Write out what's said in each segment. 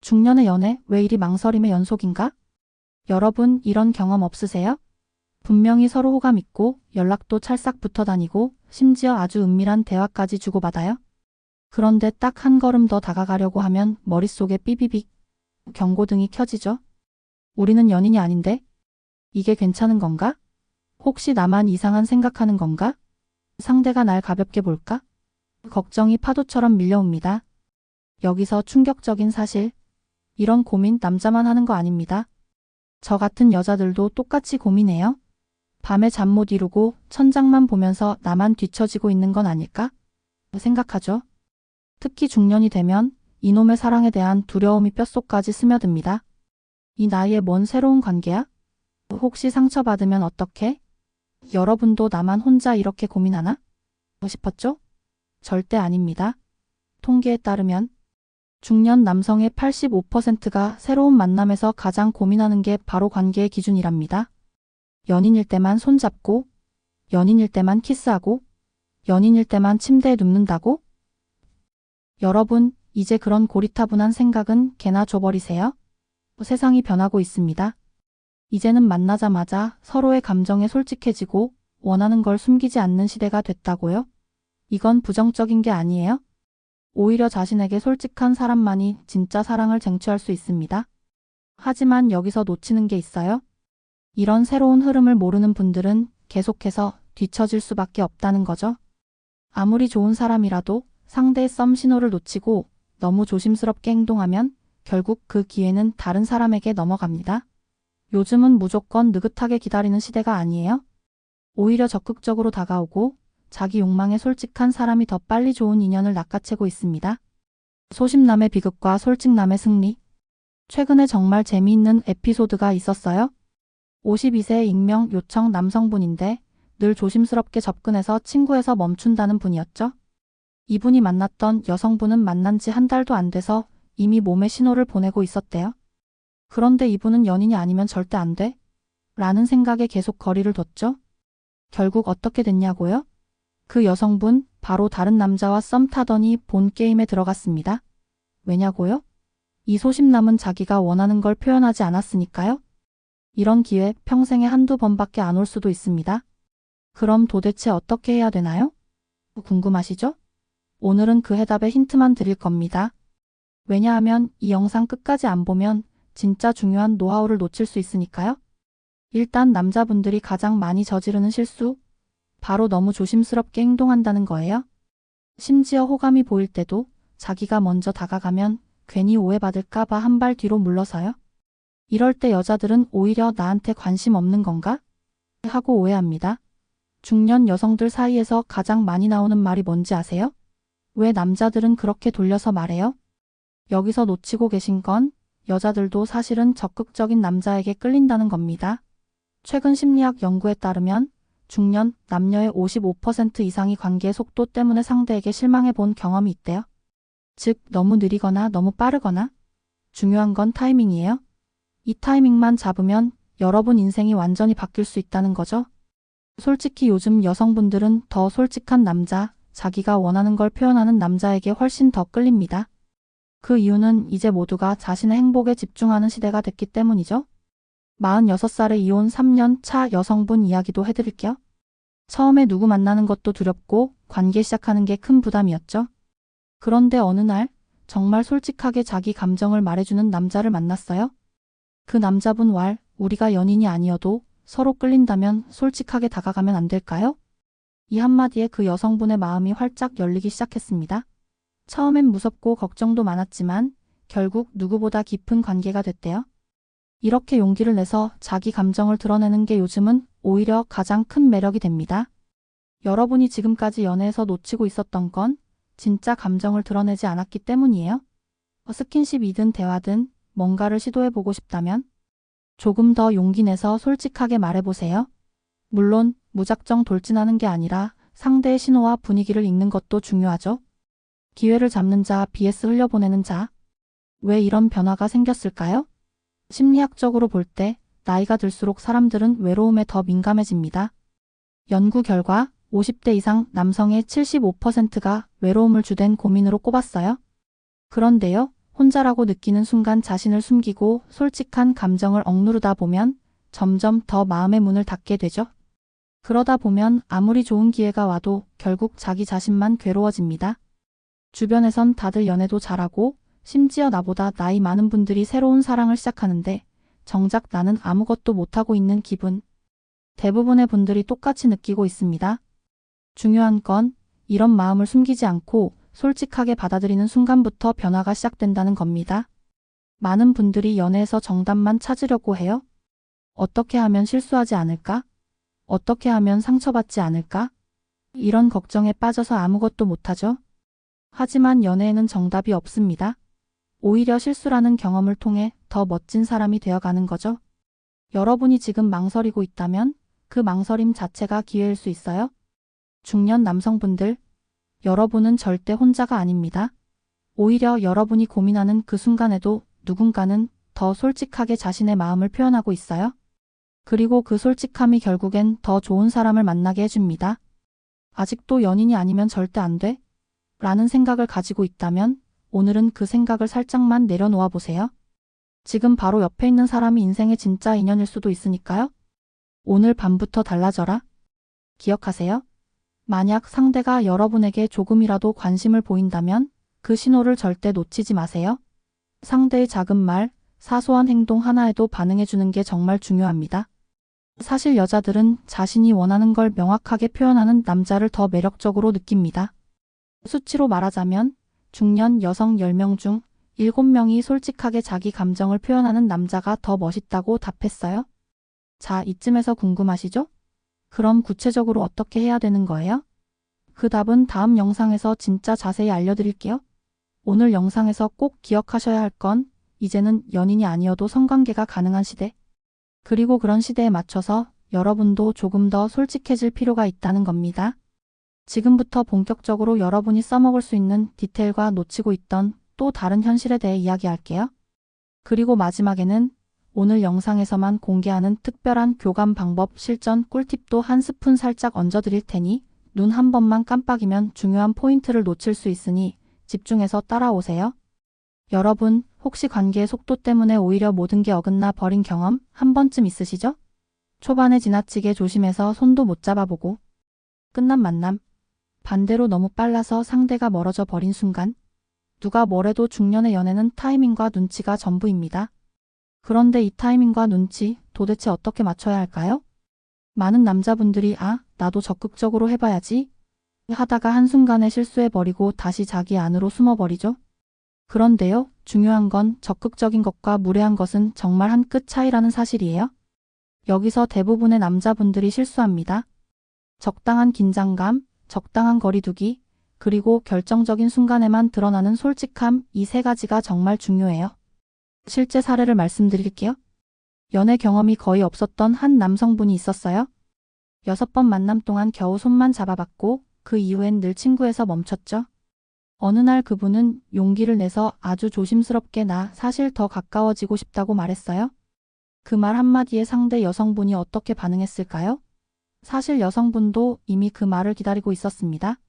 중년의 연애 왜 이리 망설임의 연속인가? 여러분 이런 경험 없으세요? 분명히 서로 호감 있고 연락도 찰싹 붙어 다니고 심지어 아주 은밀한 대화까지 주고받아요. 그런데 딱 한 걸음 더 다가가려고 하면 머릿속에 삐비빅 경고등이 켜지죠. 우리는 연인이 아닌데? 이게 괜찮은 건가? 혹시 나만 이상한 생각하는 건가? 상대가 날 가볍게 볼까? 걱정이 파도처럼 밀려옵니다. 여기서 충격적인 사실. 이런 고민 남자만 하는 거 아닙니다. 저 같은 여자들도 똑같이 고민해요. 밤에 잠 못 이루고 천장만 보면서 나만 뒤처지고 있는 건 아닐까? 생각하죠. 특히 중년이 되면 이놈의 사랑에 대한 두려움이 뼛속까지 스며듭니다. 이 나이에 뭔 새로운 관계야? 혹시 상처받으면 어떡해? 여러분도 나만 혼자 이렇게 고민하나? 싶었죠? 절대 아닙니다. 통계에 따르면 중년 남성의 85%가 새로운 만남에서 가장 고민하는 게 바로 관계의 기준이랍니다. 연인일 때만 손잡고, 연인일 때만 키스하고, 연인일 때만 침대에 눕는다고? 여러분, 이제 그런 고리타분한 생각은 개나 줘버리세요. 세상이 변하고 있습니다. 이제는 만나자마자 서로의 감정에 솔직해지고 원하는 걸 숨기지 않는 시대가 됐다고요? 이건 부정적인 게 아니에요? 오히려 자신에게 솔직한 사람만이 진짜 사랑을 쟁취할 수 있습니다. 하지만 여기서 놓치는 게 있어요. 이런 새로운 흐름을 모르는 분들은 계속해서 뒤처질 수밖에 없다는 거죠. 아무리 좋은 사람이라도 상대의 썸 신호를 놓치고 너무 조심스럽게 행동하면 결국 그 기회는 다른 사람에게 넘어갑니다. 요즘은 무조건 느긋하게 기다리는 시대가 아니에요. 오히려 적극적으로 다가오고 자기 욕망에 솔직한 사람이 더 빨리 좋은 인연을 낚아채고 있습니다. 소심남의 비극과 솔직남의 승리. 최근에 정말 재미있는 에피소드가 있었어요. 52세 익명 요청 남성분인데 늘 조심스럽게 접근해서 친구에서 멈춘다는 분이었죠. 이분이 만났던 여성분은 만난 지 한 달도 안 돼서 이미 몸에 신호를 보내고 있었대요. 그런데 이분은 연인이 아니면 절대 안 돼? 라는 생각에 계속 거리를 뒀죠. 결국 어떻게 됐냐고요? 그 여성분 바로 다른 남자와 썸 타더니 본 게임에 들어갔습니다. 왜냐고요? 이 소심남은 자기가 원하는 걸 표현하지 않았으니까요. 이런 기회 평생에 한두 번밖에 안 올 수도 있습니다. 그럼 도대체 어떻게 해야 되나요? 궁금하시죠? 오늘은 그 해답의 힌트만 드릴 겁니다. 왜냐하면 이 영상 끝까지 안 보면 진짜 중요한 노하우를 놓칠 수 있으니까요. 일단 남자분들이 가장 많이 저지르는 실수, 바로 너무 조심스럽게 행동한다는 거예요. 심지어 호감이 보일 때도 자기가 먼저 다가가면 괜히 오해받을까봐 한 발 뒤로 물러서요. 이럴 때 여자들은 오히려 나한테 관심 없는 건가? 하고 오해합니다. 중년 여성들 사이에서 가장 많이 나오는 말이 뭔지 아세요? 왜 남자들은 그렇게 돌려서 말해요? 여기서 놓치고 계신 건 여자들도 사실은 적극적인 남자에게 끌린다는 겁니다. 최근 심리학 연구에 따르면 중년 남녀의 55% 이상이 관계의 속도 때문에 상대에게 실망해 본 경험이 있대요. 즉, 너무 느리거나 너무 빠르거나. 중요한 건 타이밍이에요. 이 타이밍만 잡으면 여러분 인생이 완전히 바뀔 수 있다는 거죠. 솔직히 요즘 여성분들은 더 솔직한 남자, 자기가 원하는 걸 표현하는 남자에게 훨씬 더 끌립니다. 그 이유는 이제 모두가 자신의 행복에 집중하는 시대가 됐기 때문이죠. 46살에 이혼 3년 차 여성분 이야기도 해드릴게요. 처음에 누구 만나는 것도 두렵고 관계 시작하는 게 큰 부담이었죠. 그런데 어느 날 정말 솔직하게 자기 감정을 말해주는 남자를 만났어요. 그 남자분 우리가 연인이 아니어도 서로 끌린다면 솔직하게 다가가면 안 될까요? 이 한마디에 그 여성분의 마음이 활짝 열리기 시작했습니다. 처음엔 무섭고 걱정도 많았지만 결국 누구보다 깊은 관계가 됐대요. 이렇게 용기를 내서 자기 감정을 드러내는 게 요즘은 오히려 가장 큰 매력이 됩니다. 여러분이 지금까지 연애에서 놓치고 있었던 건 진짜 감정을 드러내지 않았기 때문이에요. 스킨십이든 대화든 뭔가를 시도해보고 싶다면 조금 더 용기 내서 솔직하게 말해보세요. 물론 무작정 돌진하는 게 아니라 상대의 신호와 분위기를 읽는 것도 중요하죠. 기회를 잡는 자 vs 흘려보내는 자. 왜 이런 변화가 생겼을까요? 심리학적으로 볼 때 나이가 들수록 사람들은 외로움에 더 민감해집니다. 연구 결과 50대 이상 남성의 75%가 외로움을 주된 고민으로 꼽았어요. 그런데요, 혼자라고 느끼는 순간 자신을 숨기고 솔직한 감정을 억누르다 보면 점점 더 마음의 문을 닫게 되죠. 그러다 보면 아무리 좋은 기회가 와도 결국 자기 자신만 괴로워집니다. 주변에선 다들 연애도 잘하고 심지어 나보다 나이 많은 분들이 새로운 사랑을 시작하는데 정작 나는 아무것도 못하고 있는 기분. 대부분의 분들이 똑같이 느끼고 있습니다. 중요한 건 이런 마음을 숨기지 않고 솔직하게 받아들이는 순간부터 변화가 시작된다는 겁니다. 많은 분들이 연애에서 정답만 찾으려고 해요. 어떻게 하면 실수하지 않을까? 어떻게 하면 상처받지 않을까? 이런 걱정에 빠져서 아무것도 못하죠. 하지만 연애에는 정답이 없습니다. 오히려 실수라는 경험을 통해 더 멋진 사람이 되어가는 거죠. 여러분이 지금 망설이고 있다면 그 망설임 자체가 기회일 수 있어요. 중년 남성분들, 여러분은 절대 혼자가 아닙니다. 오히려 여러분이 고민하는 그 순간에도 누군가는 더 솔직하게 자신의 마음을 표현하고 있어요. 그리고 그 솔직함이 결국엔 더 좋은 사람을 만나게 해줍니다. 아직도 연인이 아니면 절대 안 돼? 라는 생각을 가지고 있다면 오늘은 그 생각을 살짝만 내려놓아 보세요. 지금 바로 옆에 있는 사람이 인생의 진짜 인연일 수도 있으니까요. 오늘 밤부터 달라져라. 기억하세요. 만약 상대가 여러분에게 조금이라도 관심을 보인다면 그 신호를 절대 놓치지 마세요. 상대의 작은 말, 사소한 행동 하나에도 반응해주는 게 정말 중요합니다. 사실 여자들은 자신이 원하는 걸 명확하게 표현하는 남자를 더 매력적으로 느낍니다. 수치로 말하자면 중년 여성 10명 중 7명이 솔직하게 자기 감정을 표현하는 남자가 더 멋있다고 답했어요. 자, 이쯤에서 궁금하시죠? 그럼 구체적으로 어떻게 해야 되는 거예요? 그 답은 다음 영상에서 진짜 자세히 알려드릴게요. 오늘 영상에서 꼭 기억하셔야 할 건 이제는 연인이 아니어도 성관계가 가능한 시대. 그리고 그런 시대에 맞춰서 여러분도 조금 더 솔직해질 필요가 있다는 겁니다. 지금부터 본격적으로 여러분이 써먹을 수 있는 디테일과 놓치고 있던 또 다른 현실에 대해 이야기할게요. 그리고 마지막에는 오늘 영상에서만 공개하는 특별한 교감 방법 실전 꿀팁도 한 스푼 살짝 얹어드릴 테니 눈 한 번만 깜빡이면 중요한 포인트를 놓칠 수 있으니 집중해서 따라오세요. 여러분, 혹시 관계의 속도 때문에 오히려 모든 게 어긋나 버린 경험 한 번쯤 있으시죠? 초반에 지나치게 조심해서 손도 못 잡아보고 끝난 만남. 반대로 너무 빨라서 상대가 멀어져 버린 순간. 누가 뭐래도 중년의 연애는 타이밍과 눈치가 전부입니다. 그런데 이 타이밍과 눈치 도대체 어떻게 맞춰야 할까요? 많은 남자분들이 나도 적극적으로 해봐야지 하다가 한순간에 실수해버리고 다시 자기 안으로 숨어버리죠. 그런데요, 중요한 건 적극적인 것과 무례한 것은 정말 한 끗 차이라는 사실이에요. 여기서 대부분의 남자분들이 실수합니다. 적당한 긴장감, 적당한 거리두기, 그리고 결정적인 순간에만 드러나는 솔직함, 이 세 가지가 정말 중요해요. 실제 사례를 말씀드릴게요. 연애 경험이 거의 없었던 한 남성분이 있었어요. 6번 만남 동안 겨우 손만 잡아봤고 그 이후엔 늘 친구에서 멈췄죠. 어느 날 그분은 용기를 내서 아주 조심스럽게 나 사실 더 가까워지고 싶다고 말했어요. 그 말 한마디에 상대 여성분이 어떻게 반응했을까요? 사실 여성분도 이미 그 말을 기다리고 있었습니다.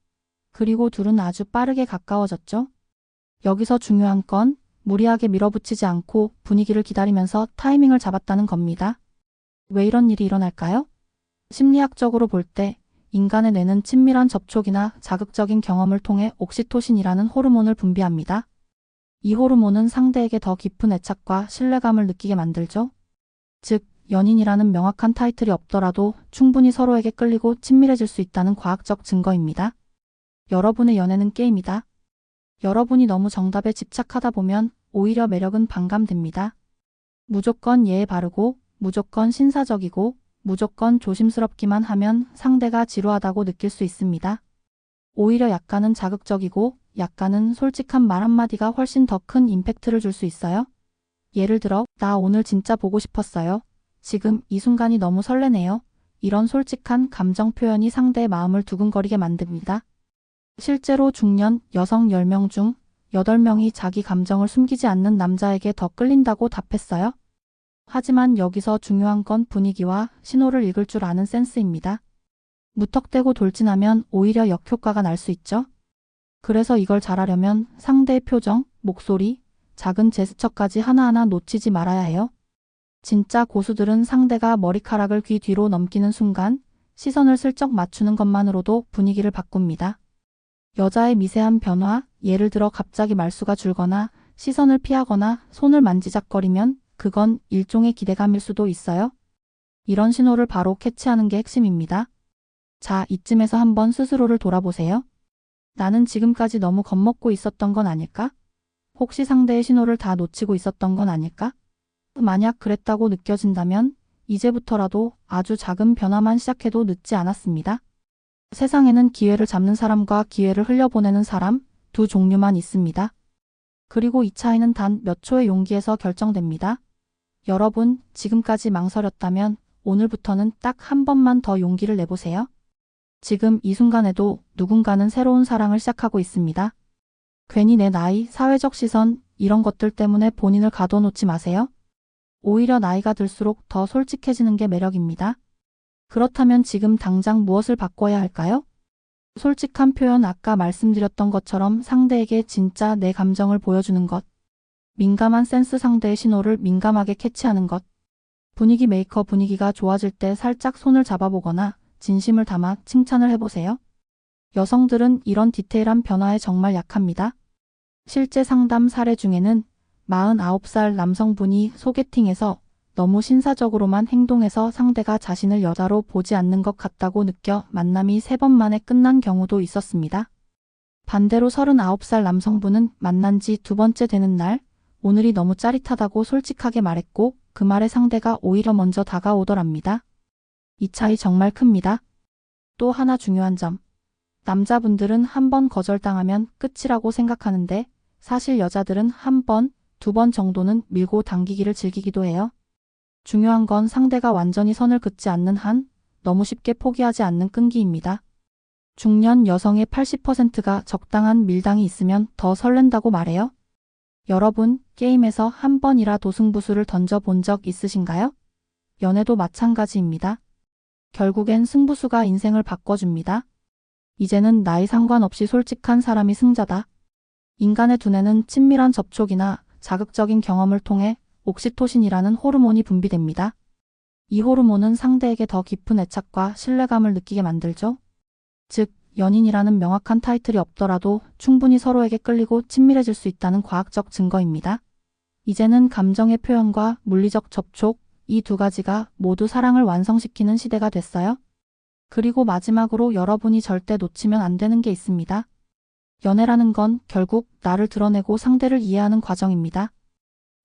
그리고 둘은 아주 빠르게 가까워졌죠. 여기서 중요한 건 무리하게 밀어붙이지 않고 분위기를 기다리면서 타이밍을 잡았다는 겁니다. 왜 이런 일이 일어날까요? 심리학적으로 볼 때 인간의 뇌는 친밀한 접촉이나 자극적인 경험을 통해 옥시토신이라는 호르몬을 분비합니다. 이 호르몬은 상대에게 더 깊은 애착과 신뢰감을 느끼게 만들죠. 즉, 연인이라는 명확한 타이틀이 없더라도 충분히 서로에게 끌리고 친밀해질 수 있다는 과학적 증거입니다. 여러분의 연애는 게임이다. 여러분이 너무 정답에 집착하다 보면 오히려 매력은 반감됩니다. 무조건 예의 바르고, 무조건 신사적이고, 무조건 조심스럽기만 하면 상대가 지루하다고 느낄 수 있습니다. 오히려 약간은 자극적이고, 약간은 솔직한 말 한마디가 훨씬 더 큰 임팩트를 줄 수 있어요. 예를 들어, 나 오늘 진짜 보고 싶었어요. 지금 이 순간이 너무 설레네요. 이런 솔직한 감정 표현이 상대의 마음을 두근거리게 만듭니다. 실제로 중년 여성 10명 중 8명이 자기 감정을 숨기지 않는 남자에게 더 끌린다고 답했어요. 하지만 여기서 중요한 건 분위기와 신호를 읽을 줄 아는 센스입니다. 무턱대고 돌진하면 오히려 역효과가 날 수 있죠. 그래서 이걸 잘하려면 상대의 표정, 목소리, 작은 제스처까지 하나하나 놓치지 말아야 해요. 진짜 고수들은 상대가 머리카락을 귀 뒤로 넘기는 순간 시선을 슬쩍 맞추는 것만으로도 분위기를 바꿉니다. 여자의 미세한 변화, 예를 들어 갑자기 말수가 줄거나 시선을 피하거나 손을 만지작거리면 그건 일종의 기대감일 수도 있어요. 이런 신호를 바로 캐치하는 게 핵심입니다. 자, 이쯤에서 한번 스스로를 돌아보세요. 나는 지금까지 너무 겁먹고 있었던 건 아닐까? 혹시 상대의 신호를 다 놓치고 있었던 건 아닐까? 만약 그랬다고 느껴진다면 이제부터라도 아주 작은 변화만 시작해도 늦지 않았습니다. 세상에는 기회를 잡는 사람과 기회를 흘려보내는 사람 두 종류만 있습니다. 그리고 이 차이는 단 몇 초의 용기에서 결정됩니다. 여러분, 지금까지 망설였다면 오늘부터는 딱 한 번만 더 용기를 내보세요. 지금 이 순간에도 누군가는 새로운 사랑을 시작하고 있습니다. 괜히 내 나이, 사회적 시선, 이런 것들 때문에 본인을 가둬놓지 마세요. 오히려 나이가 들수록 더 솔직해지는 게 매력입니다. 그렇다면 지금 당장 무엇을 바꿔야 할까요? 솔직한 표현, 아까 말씀드렸던 것처럼 상대에게 진짜 내 감정을 보여주는 것. 민감한 센스, 상대의 신호를 민감하게 캐치하는 것. 분위기 메이커, 분위기가 좋아질 때 살짝 손을 잡아보거나 진심을 담아 칭찬을 해보세요. 여성들은 이런 디테일한 변화에 정말 약합니다. 실제 상담 사례 중에는 49살 남성분이 소개팅에서 너무 신사적으로만 행동해서 상대가 자신을 여자로 보지 않는 것 같다고 느껴 만남이 3번 만에 끝난 경우도 있었습니다. 반대로 39살 남성분은 만난 지 2번째 되는 날, 오늘이 너무 짜릿하다고 솔직하게 말했고 그 말에 상대가 오히려 먼저 다가오더랍니다. 이 차이 정말 큽니다. 또 하나 중요한 점. 남자분들은 한 번 거절당하면 끝이라고 생각하는데 사실 여자들은 한 번, 2번 정도는 밀고 당기기를 즐기기도 해요. 중요한 건 상대가 완전히 선을 긋지 않는 한 너무 쉽게 포기하지 않는 끈기입니다. 중년 여성의 80%가 적당한 밀당이 있으면 더 설렌다고 말해요. 여러분, 게임에서 한 번이라도 승부수를 던져본 적 있으신가요? 연애도 마찬가지입니다. 결국엔 승부수가 인생을 바꿔줍니다. 이제는 나이 상관없이 솔직한 사람이 승자다. 인간의 두뇌는 친밀한 접촉이나 자극적인 경험을 통해 옥시토신이라는 호르몬이 분비됩니다. 이 호르몬은 상대에게 더 깊은 애착과 신뢰감을 느끼게 만들죠. 즉, 연인이라는 명확한 타이틀이 없더라도 충분히 서로에게 끌리고 친밀해질 수 있다는 과학적 증거입니다. 이제는 감정의 표현과 물리적 접촉, 이 두 가지가 모두 사랑을 완성시키는 시대가 됐어요. 그리고 마지막으로 여러분이 절대 놓치면 안 되는 게 있습니다. 연애라는 건 결국 나를 드러내고 상대를 이해하는 과정입니다.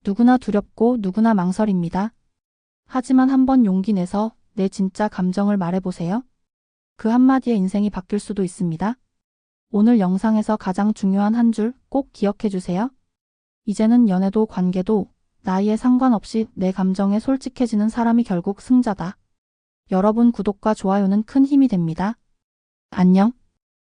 누구나 두렵고 누구나 망설입니다. 하지만 한번 용기 내서 내 진짜 감정을 말해보세요. 그 한마디에 인생이 바뀔 수도 있습니다. 오늘 영상에서 가장 중요한 한 줄 꼭 기억해 주세요. 이제는 연애도 관계도 나이에 상관없이 내 감정에 솔직해지는 사람이 결국 승자다. 여러분 구독과 좋아요는 큰 힘이 됩니다. 안녕.